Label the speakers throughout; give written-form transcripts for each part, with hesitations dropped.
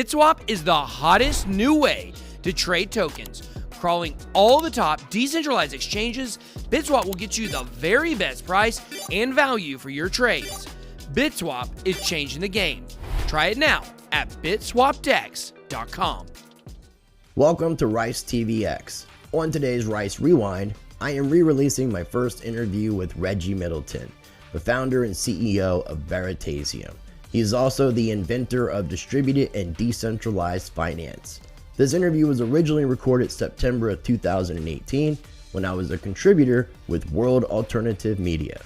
Speaker 1: BitSwap is the hottest new way to trade tokens. Crawling all the top decentralized exchanges, BitSwap will get you the very best price and value for your trades. BitSwap is changing the game. Try it now at bitswapdex.com.
Speaker 2: Welcome to Rice TVX. On today's Rice Rewind, I am re-releasing my first interview with Reggie Middleton, the founder and CEO of Veritaseum. He is also the inventor of distributed and decentralized finance. This interview was originally recorded September of 2018 when I was a contributor with World Alternative Media.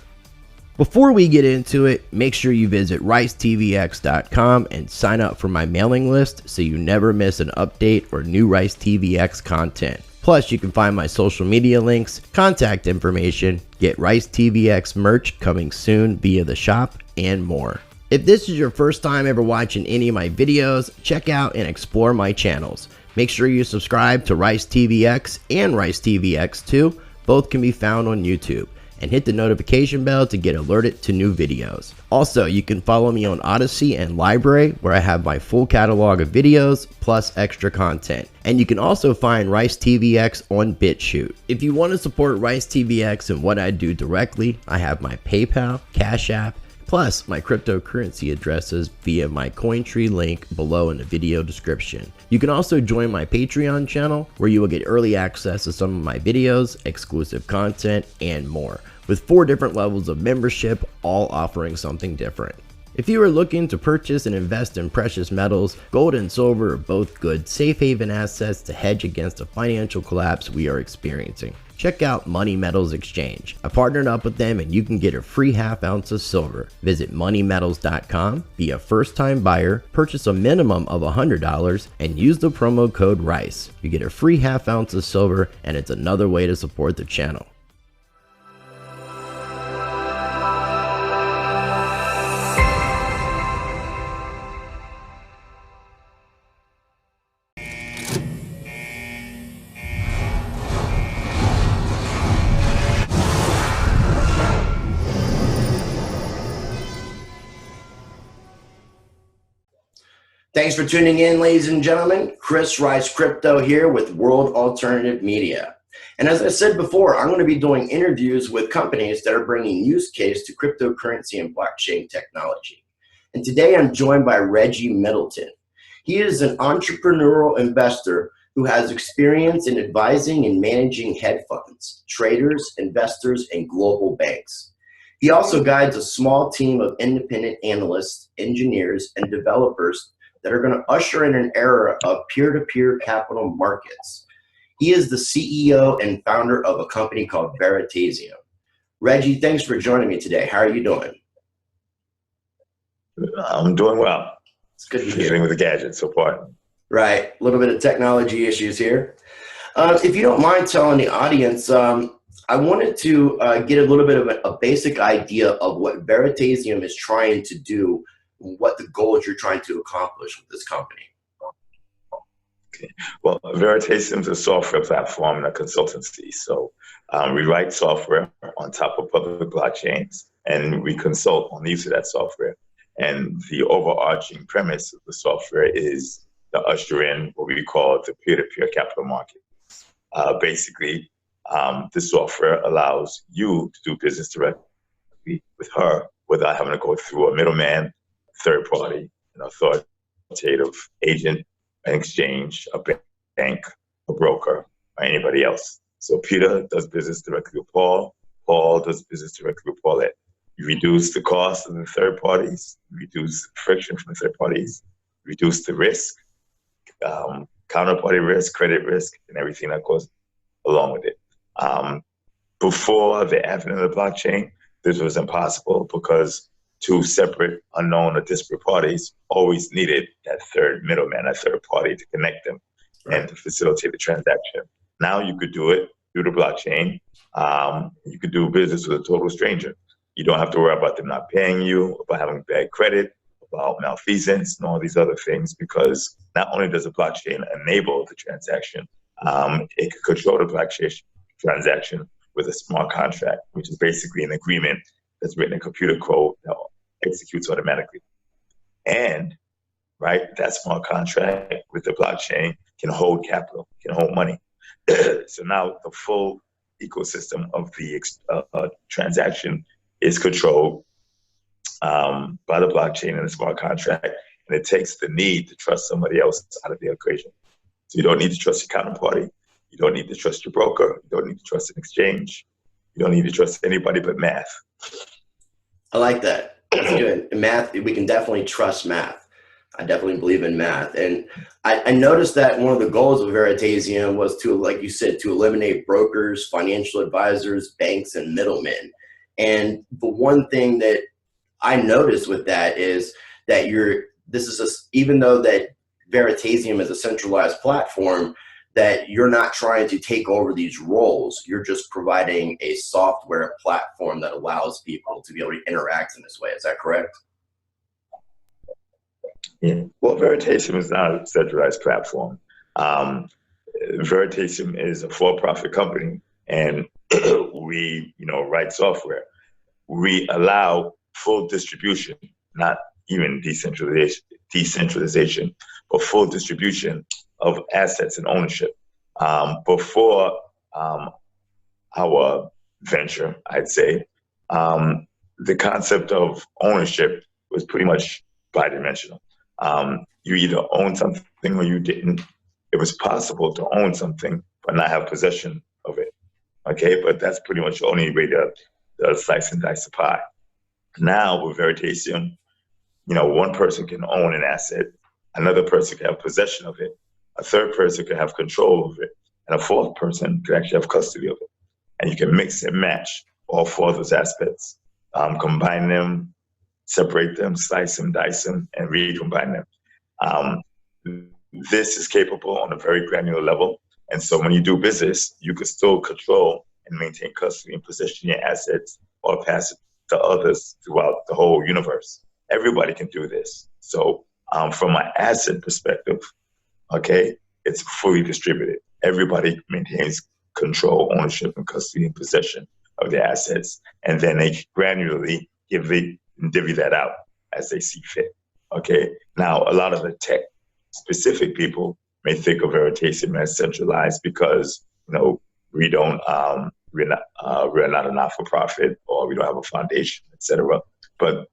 Speaker 2: Before we get into it, make sure you visit ricetvx.com and sign up for my mailing list so you never miss an update or new Rice TVX content. Plus, you can find my social media links, contact information, get Rice TVX merch coming soon via the shop, and more. If this is your first time ever watching any of my videos, check out and explore my channels. Make sure you subscribe to Rice TVX and Rice TVX 2, both can be found on YouTube, and hit the notification bell to get alerted to new videos. Also, you can follow me on Odyssey and Library, where I have my full catalog of videos plus extra content. And you can also find Rice TVX on BitChute. If you want to support Rice TVX and what I do directly, I have my PayPal, Cash App, plus my cryptocurrency addresses via my Cointree link below in the video description. You can also join my Patreon channel where you will get early access to some of my videos, exclusive content, and more, with 4 different levels of membership, all offering something different. If you are looking to purchase and invest in precious metals, gold and silver are both good safe haven assets to hedge against the financial collapse we are experiencing. Check out Money Metals Exchange. I partnered up with them and you can get a free ½ ounce of silver. Visit moneymetals.com, be a first time buyer, purchase a minimum of $100, and use the promo code RICE. You get a free ½ ounce of silver, and it's another way to support the channel. Thanks for tuning in, ladies and gentlemen. Chris Rice Crypto here with World Alternative Media. And as I said before, I'm going to be doing interviews with companies that are bringing use case to cryptocurrency and blockchain technology. And today I'm joined by Reggie Middleton. He is an entrepreneurial investor who has experience in advising and managing hedge funds, traders, investors, and global banks. He also guides a small team of independent analysts, engineers, and developers that are going to usher in an era of peer-to-peer capital markets. He is the CEO and founder of a company called Veritaseum. Reggie, thanks for joining me today. How are you doing?
Speaker 3: I'm doing well.
Speaker 2: It's good to hear.
Speaker 3: Dealing with the gadgets so far.
Speaker 2: Right, a little bit of technology issues here. If you don't mind telling the audience, I wanted to get a little bit of a basic idea of what Veritaseum is trying to do, what the goals you're trying to accomplish with this company.
Speaker 3: Okay. Well, Veritaseum is a software platform and a consultancy. So we write software on top of public blockchains, and we consult on the use of that software. And the overarching premise of the software is to usher in what we call the peer-to-peer capital market. Basically, the software allows you to do business directly with her without having to go through a middleman, third party, an authoritative agent, an exchange, a bank, a broker, or anybody else. So Peter does business directly with Paul. Paul does business directly with Paulette. You reduce the cost of the third parties, reduce friction from the third parties, reduce the risk, counterparty risk, credit risk, and everything that goes along with it. Before the advent of the blockchain, this was impossible because 2 separate, unknown, or disparate parties always needed that third middleman, that third party to connect them and to facilitate the transaction. Now you could do it through the blockchain. You could do business with a total stranger. You don't have to worry about them not paying you, about having bad credit, about malfeasance, and all these other things, because not only does the blockchain enable the transaction, it can control the blockchain transaction with a smart contract, which is basically an agreement that's written in computer code that executes automatically. And right? That smart contract with the blockchain can hold capital, can hold money. So now the full ecosystem of the transaction is controlled by the blockchain and the smart contract, and it takes the need to trust somebody else out of the equation. So you don't need to trust your counterparty. You don't need to trust your broker. You don't need to trust an exchange. You don't need to trust anybody but math.
Speaker 2: I like that. That's good. Math, we can definitely trust math. I definitely believe in math. And I noticed that one of the goals of Veritasium was to, like you said, to eliminate brokers, financial advisors, banks, and middlemen. And the one thing that I noticed with that is that even though that Veritasium is a centralized platform, that you're not trying to take over these roles. You're just providing a software platform that allows people to be able to interact in this way. Is that correct?
Speaker 3: Yeah. Well, Veritaseum is not a centralized platform. Veritaseum is a for-profit company, and we, write software. We allow full distribution, not even decentralization, but full distribution of assets and ownership. Before our venture, I'd say, the concept of ownership was pretty much bidimensional. You either own something or you didn't. It was possible to own something but not have possession of it. Okay, but that's pretty much the only way to slice and dice the pie. Now with Veritasium, one person can own an asset, another person can have possession of it, a third person can have control of it, and a fourth person can actually have custody of it. And you can mix and match all four of those aspects, combine them, separate them, slice them, dice them, and recombine them. This is capable on a very granular level. And so when you do business, you can still control and maintain custody and possession of your assets or pass it to others throughout the whole universe. Everybody can do this. So from an asset perspective, okay, it's fully distributed. Everybody maintains control, ownership, and custody and possession of their assets. And then they granularly divvy that out as they see fit. Okay. Now, a lot of the tech specific people may think of Veritasium as centralized because, we don't, we're not a not-for-profit, or we don't have a foundation, et cetera. But,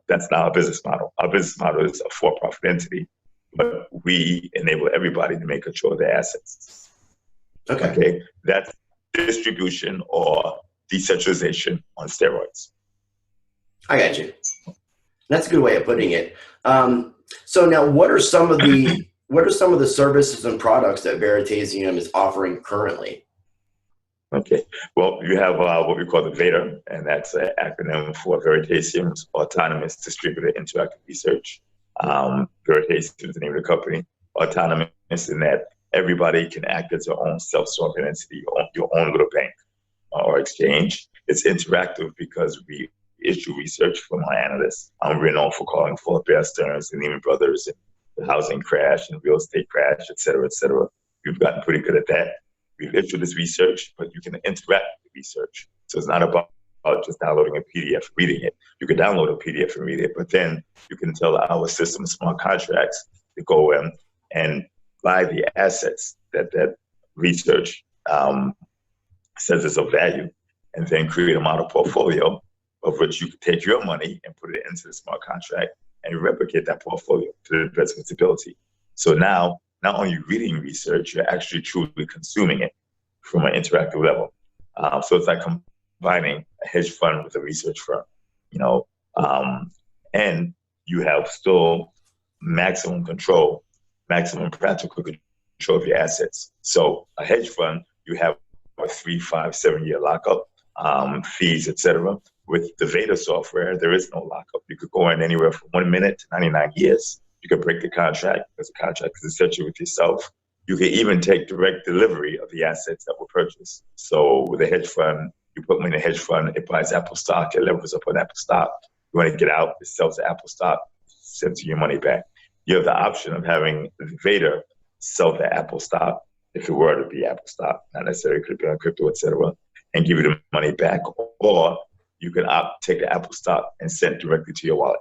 Speaker 3: that's not our business model. Our business model is a for-profit entity, but we enable everybody to make control of their assets. Okay. That's distribution or decentralization on steroids.
Speaker 2: I got you. That's a good way of putting it. So now, what are some of the services and products that Veritasium is offering currently?
Speaker 3: Okay. Well, you have what we call the VEDA, and that's an acronym for Veritasium's Autonomous Distributed Interactive Research. Veritasium is the name of the company. Autonomous in that everybody can act as their own self-sovereign entity, your own little bank or exchange. It's interactive because we issue research from our analysts. We're known for calling for Bear Stearns and Lehman Brothers and the housing crash and real estate crash, et cetera, et cetera. We've gotten pretty good at that. We've issued this research, but you can interact with the research. So it's not about just downloading a PDF and reading it. You can download a PDF and read it, but then you can tell our system smart contracts to go in and buy the assets that research says is of value, and then create a model portfolio of which you can take your money and put it into the smart contract and replicate that portfolio to the best of its ability. So now, not only reading research, you're actually truly consuming it from an interactive level. So it's like combining a hedge fund with a research firm, and you have still maximum control, maximum practical control of your assets. So a hedge fund, you have a 3, 5, 7 year lockup, fees, et cetera. With the VEDA software, there is no lockup. You could go in anywhere from 1 minute to 99 years. You could break the contract because the contract is essentially with yourself. You can even take direct delivery of the assets that were purchased. So with a hedge fund, you put money in a hedge fund, it buys Apple stock, it levers up on Apple stock. You want to get out, it sells the Apple stock, sends you your money back. You have the option of having VEDA sell the Apple stock, if it were to be Apple stock, not necessarily could be on crypto, et cetera, and give you the money back. Or you can take the Apple stock and send it directly to your wallet.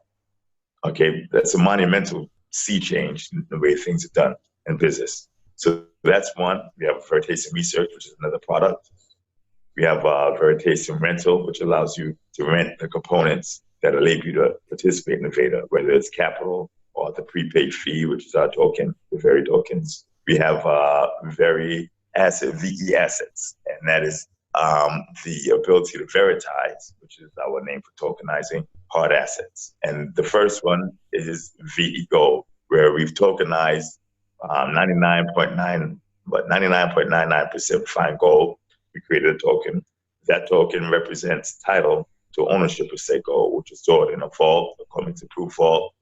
Speaker 3: Okay, that's a monumental sea change in the way things are done in business. So that's one. We have Veritaseum Research, which is another product. We have Veritaseum Rental, which allows you to rent the components that enable you to participate in the Veda, whether it's capital or the prepaid fee, which is our token, the Veri tokens. We have Veri asset, VE assets, and that is the ability to veritize, which is our name for tokenizing hard assets. And the first one is VE Gold, where we've tokenized 99.99% fine gold. We created a token. That token represents title to ownership of said gold, which is stored in a vault, a coming-to-proof vault,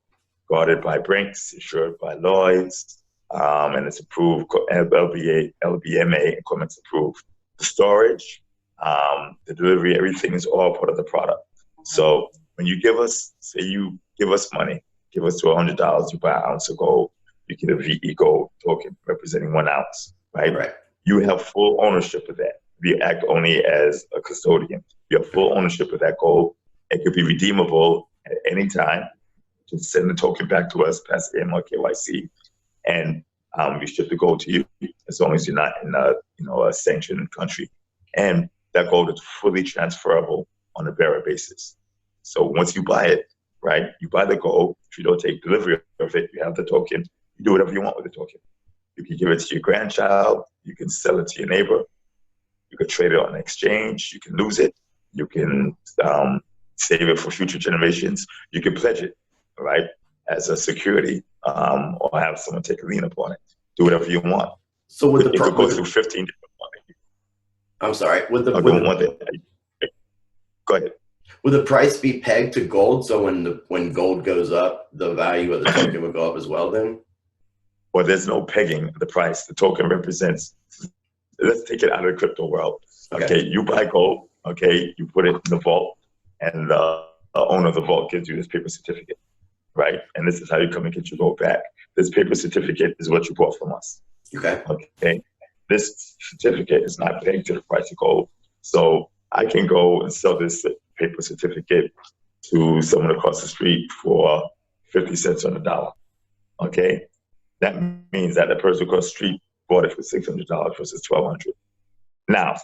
Speaker 3: guarded by Brinks, insured by Lloyd's, and it's approved LBMA and coming-to-proof. The storage, the delivery, everything is all part of the product. So when you give us, say you give us money, give us $100, you buy an ounce of gold, you get a VE Gold token representing 1 ounce, right? You have full ownership of that. We act only as a custodian. You have full ownership of that gold. It could be redeemable at any time. Just send the token back to us, pass the E.D.N.Y KYC, and we ship the gold to you as long as you're not in a sanctioned country. And that gold is fully transferable on a bearer basis. So once you buy it, right, you buy the gold. If you don't take delivery of it, you have the token. You do whatever you want with the token. You can give it to your grandchild. You can sell it to your neighbor. You can trade it on an exchange. You can lose it. You can save it for future generations. You can pledge it, right, as a security, or have someone take a lien upon it. Do whatever you want.
Speaker 2: So with
Speaker 3: it could go through 15 different ones.
Speaker 2: I'm sorry.
Speaker 3: Go ahead.
Speaker 2: Would the price be pegged to gold? So when gold goes up, the value of the token would go up as well then?
Speaker 3: Well, there's no pegging the price. The token represents, let's take it out of the crypto world. Okay, you buy gold, okay, you put it in the vault, and the owner of the vault gives you this paper certificate, right? And this is how you come and get your gold back. This paper certificate is what you bought from us. Okay. This certificate is not pegged to the price of gold. So I can go and sell this paper certificate to someone across the street for 50 cents on the dollar. Okay. That means that the person across the street bought it for $600 versus $1,200. Now,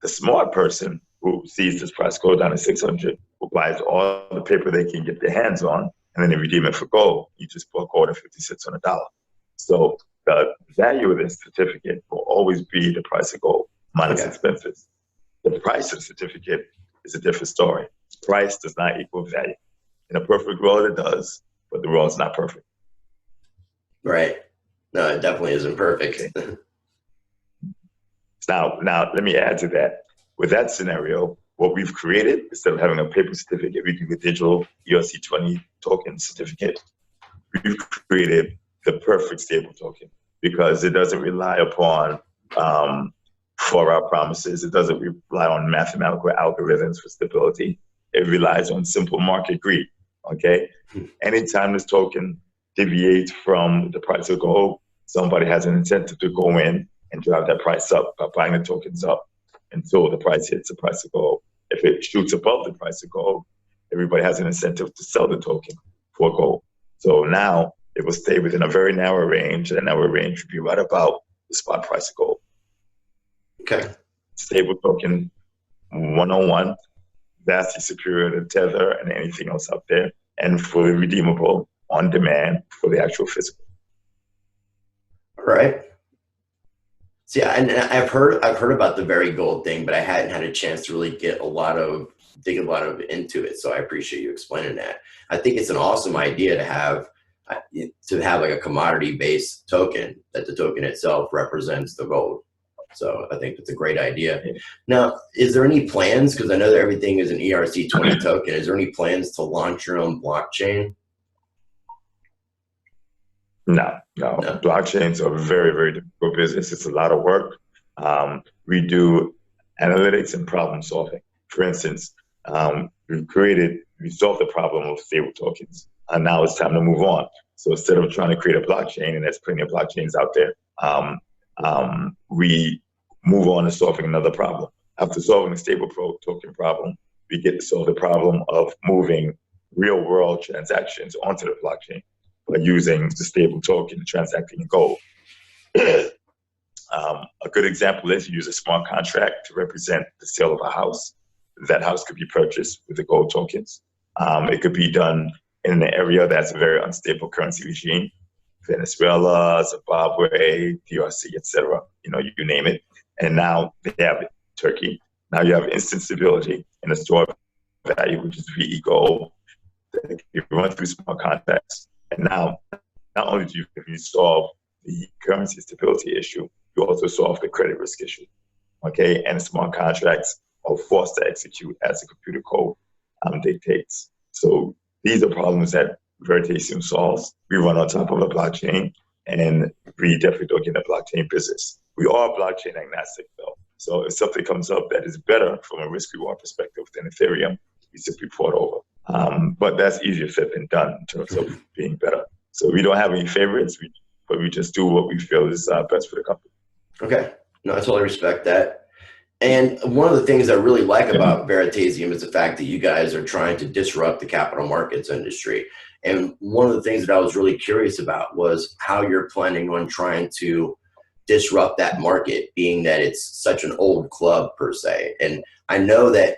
Speaker 3: the smart person who sees this price go down to $600, who buys all the paper they can get their hands on, and then they redeem it for gold. You just bought gold at 50 cents on the dollar. So the value of this certificate will always be the price of gold minus expenses. The price of the certificate is a different story. Price does not equal value. In a perfect world, it does, but the world is not perfect.
Speaker 2: Right. No, it definitely isn't perfect.
Speaker 3: Okay. Now, let me add to that. With that scenario, what we've created, instead of having a paper certificate, we can get digital ERC20 token certificate. We've created the perfect stable token because it doesn't rely upon 4-hour promises. It doesn't rely on mathematical algorithms for stability. It relies on simple market greed. Okay. Anytime this token deviates from the price of gold, somebody has an incentive to go in and drive that price up by buying the tokens up until the price hits the price of gold. If it shoots above the price of gold, everybody has an incentive to sell the token for gold. So now it will stay within a very narrow range, and that narrow range would be right about the spot price of gold.
Speaker 2: Okay.
Speaker 3: Stable token 101, vastly superior to Tether and anything else out there, and fully redeemable on demand for the actual physical.
Speaker 2: All right. So yeah, and I've heard about the Veri Gold thing, but I hadn't had a chance to really dig a lot of into it. So I appreciate you explaining that. I think it's an awesome idea to have like a commodity based token that the token itself represents the gold. So I think that's a great idea. Now, is there any plans? Because I know that everything is an ERC20 token. Is there any plans to launch your own blockchain?
Speaker 3: No. Blockchains are very, very difficult business. It's a lot of work. We do analytics and problem solving. For instance, we solved the problem of stable tokens, and now it's time to move on. So instead of trying to create a blockchain, and there's plenty of blockchains out there, we move on to solving another problem. After solving the stable token problem, we get to solve the problem of moving real world transactions onto the blockchain. by using the stable token transacting in gold. A good example is you use a smart contract to represent the sale of a house. That house could be purchased with the gold tokens. It could be done in an area that's a very unstable currency regime, Venezuela, Zimbabwe, DRC, etc. You name it. And now they have it, Turkey. Now you have instant stability in the store value, which is VE gold. You run through smart contracts, and now not only do you solve the currency stability issue, you also solve the credit risk issue. Okay, and smart contracts are forced to execute as the computer code dictates. So these are problems that Veritasium solves. We run on top of a blockchain, and we definitely don't get in the blockchain business. We are blockchain agnostic, though. So if something comes up that is better from a risk-reward perspective than Ethereum, we simply port over. But that's easier said than done in terms of being better. So we don't have any favorites, but we just do what we feel is best for the company.
Speaker 2: Okay. No, I totally respect that. And one of the things I really like about Veritasium is the fact that you guys are trying to disrupt the capital markets industry. And one of the things that I was really curious about was how you're planning on trying to disrupt that market, being that it's such an old club per se. And I know that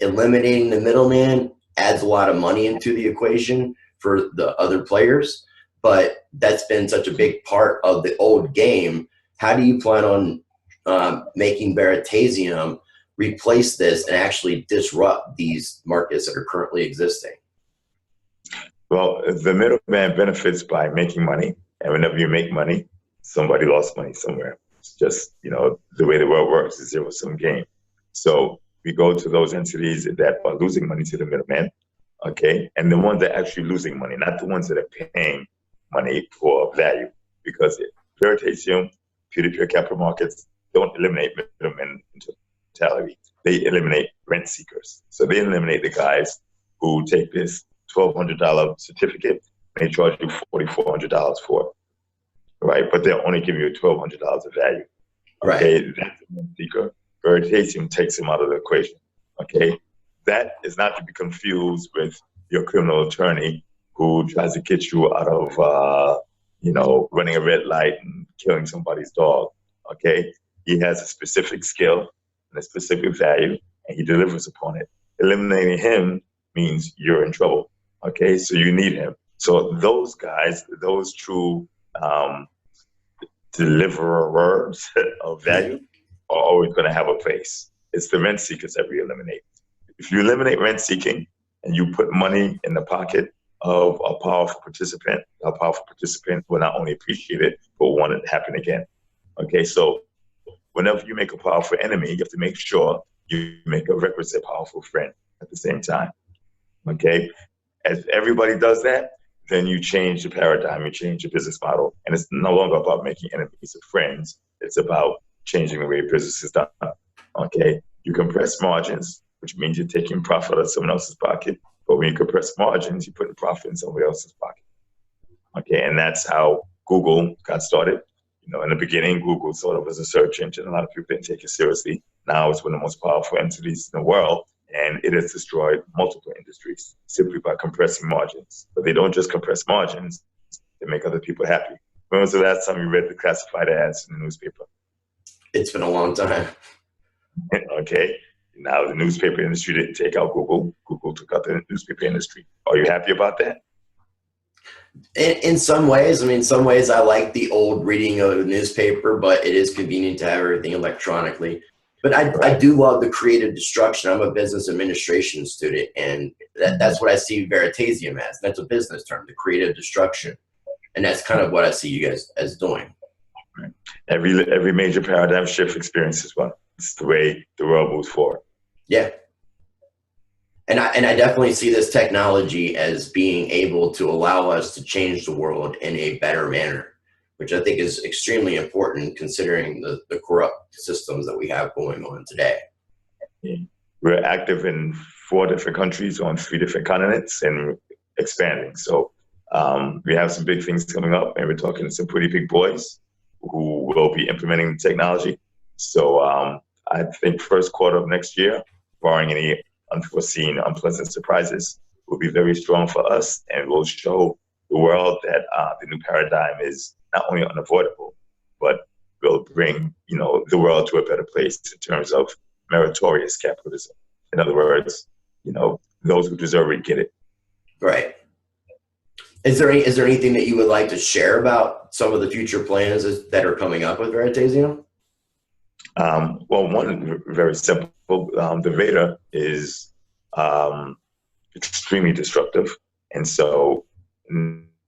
Speaker 2: eliminating the middleman adds a lot of money into the equation for the other players, but that's been such a big part of the old game. How do you plan on making Veritasium replace this and actually disrupt these markets that are currently existing?
Speaker 3: Well, the middleman benefits by making money, and whenever you make money, somebody lost money somewhere. It's just, the way the world works is zero-sum game. So we go to those entities that are losing money to the middleman, okay? And the ones that are actually losing money, not the ones that are paying money for value, because Veritasium, peer-to-peer capital markets don't eliminate middlemen in totality. They eliminate rent seekers. So they eliminate the guys who take this $1,200 certificate and they charge you $4,400 for it. Right, but they'll only give you $1,200 of value. Okay, right. That's a rent seeker. Veritasium takes him out of the equation. Okay, that is not to be confused with your criminal attorney who tries to get you out of, running a red light and killing somebody's dog. Okay, he has a specific skill and a specific value, and he delivers upon it. Eliminating him means you're in trouble. Okay, so you need him. So those guys, those true deliverers of value are always going to have a place. It's the rent seekers that we eliminate. If you eliminate rent seeking and you put money in the pocket of a powerful participant will not only appreciate it, but want it to happen again. Okay, so whenever you make a powerful enemy, you have to make sure you make a requisite powerful friend at the same time. Okay, as everybody does that, then you change the paradigm, you change the business model. And it's no longer about making enemies or friends. It's about changing the way business is done. Okay? You compress margins, which means you're taking profit out of someone else's pocket. But when you compress margins, you're putting profit in somebody else's pocket. Okay? And that's how Google got started. In the beginning, Google sort of was a search engine. A lot of people didn't take it seriously. Now it's one of the most powerful entities in the world. And it has destroyed multiple industries simply by compressing margins. But they don't just compress margins, they make other people happy. When was the last time you read the classified ads in the newspaper?
Speaker 2: It's been a long time.
Speaker 3: Okay. Now the newspaper industry didn't take out Google. Google took out the newspaper industry. Are you happy about that?
Speaker 2: In some ways, some ways I like the old reading of a newspaper, but it is convenient to have everything electronically. But I do love the creative destruction. I'm a business administration student, and that's what I see Veritasium as. That's a business term, the creative destruction. And that's kind of what I see you guys as doing.
Speaker 3: Right. Every major paradigm shift experiences one. It's the way the world moves forward.
Speaker 2: Yeah. And I definitely see this technology as being able to allow us to change the world in a better manner, which I think is extremely important considering the corrupt systems that we have going on today.
Speaker 3: We're active in 4 different countries on 3 different continents and expanding. So we have some big things coming up, and we're talking to some pretty big boys who will be implementing the technology. So I think first quarter of next year, barring any unforeseen, unpleasant surprises, will be very strong for us, and will show the world that the new paradigm is not only unavoidable, but will bring, the world to a better place in terms of meritorious capitalism. In other words, those who deserve it get it.
Speaker 2: Right. Is there anything that you would like to share about some of the future plans that are coming up with Veritasium?
Speaker 3: Well, one very simple. The Veda is extremely disruptive, and so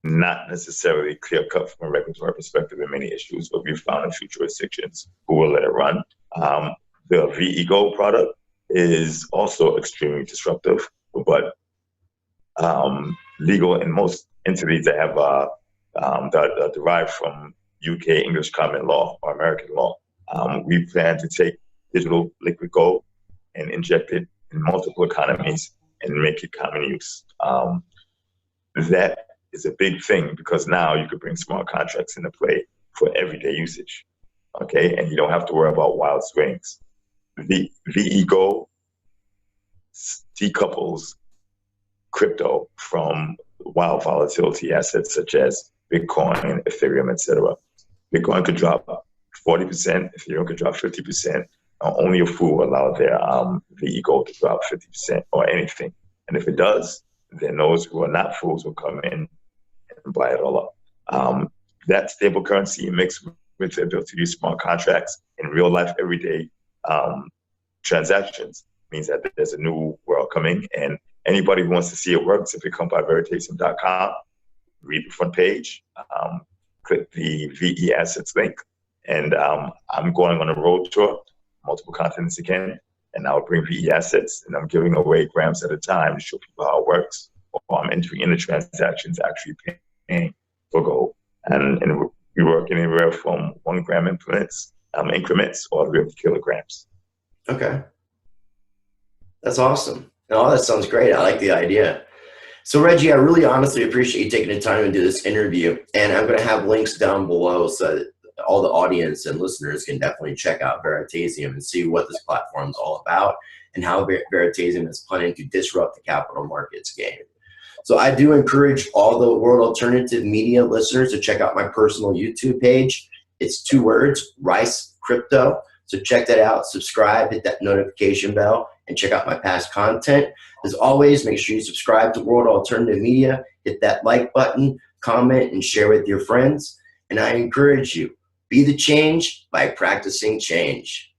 Speaker 3: not necessarily clear cut from a regulatory perspective in many issues, but we've found in few jurisdictions who will let it run. The VE-Go product is also extremely disruptive, but legal in most entities that have that are derived from UK English common law or American law. We plan to take digital liquid gold and inject it in multiple economies and make it common use. That is a big thing because now you could bring smart contracts into play for everyday usage, okay? And you don't have to worry about wild swings. The VE-Go decouples crypto from wild volatility assets such as Bitcoin, Ethereum, etc. Bitcoin could drop 40%, Ethereum could drop 50%. Only a fool will allow their VE-Go to drop 50% or anything. And if it does, then those who are not fools will come in and buy it all up. That stable currency mixed with the ability to use smart contracts in real life, everyday transactions means that there's a new world coming. And anybody who wants to see it work, simply come by Veritaseum.com, read the front page, click the VE Assets link. And I'm going on a road tour, multiple continents again, and I'll bring VE assets, and I'm giving away grams at a time to show people how it works. Or I'm entering into transactions actually paying for gold. And we work anywhere from 1 gram increments all the way up to kilograms.
Speaker 2: Okay. That's awesome. Oh, that sounds great. I like the idea. So Reggie, I really honestly appreciate you taking the time to do this interview. And I'm going to have links down below so that all the audience and listeners can definitely check out Veritasium and see what this platform is all about and how Veritasium is planning to disrupt the capital markets game. So I do encourage all the World Alternative Media listeners to check out my personal YouTube page. It's 2 words, Rice Crypto. So check that out, subscribe, hit that notification bell, and check out my past content. As always, make sure you subscribe to World Alternative Media, hit that like button, comment, and share with your friends. And I encourage you, be the change by practicing change.